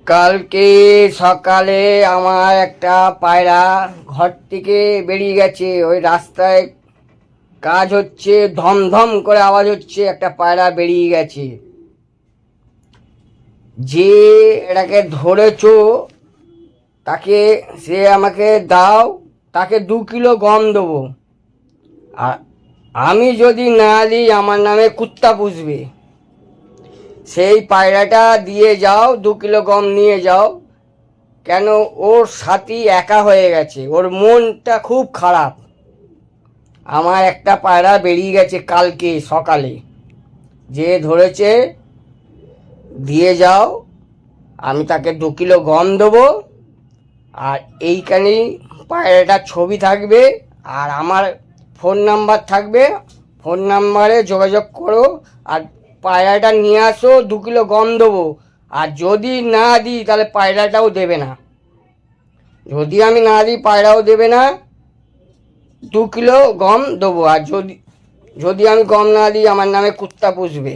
কালকে সকালে আমার একটা পায়রা ঘর থেকে বেরিয়ে গেছে। ওই রাস্তায় কাজ হচ্ছে, ধমধম করে আওয়াজ হচ্ছে, একটা পায়রা বেরিয়ে গেছে। যে এটাকে ধরেছো তাকে, সে আমাকে দাও, তাকে 2 কিলো গম দেবো। আর আমি যদি না দিই আমার নামে কুত্তা পুষবে। সেই পায়রাটা দিয়ে যাও, 2 কিলো গম নিয়ে যাও। কেন, ওর সাথী একা হয়ে গেছে, ওর মনটা খুব খারাপ। আমার একটা পায়রা বেরিয়ে গেছে কালকে সকালে, যে ধরেছে দিয়ে যাও, আমি তাকে 2 কিলো গম দেবো। আর এইখানেই পায়রাটার ছবি থাকবে, আর আমার ফোন নাম্বার থাকবে। ফোন নাম্বারে যোগাযোগ করো, আর পায়রাটা নিয়ে আসো, 2 কিলো গম দেবো। আর যদি না দিই তাহলে পায়রাটাও দেবে না। যদি আমি না দিই পায়রাও দেবে না। 2 কিলো গম দেবো। আর যদি যদি আমি গম না দিই আমার নামে কুত্তা পুষবে।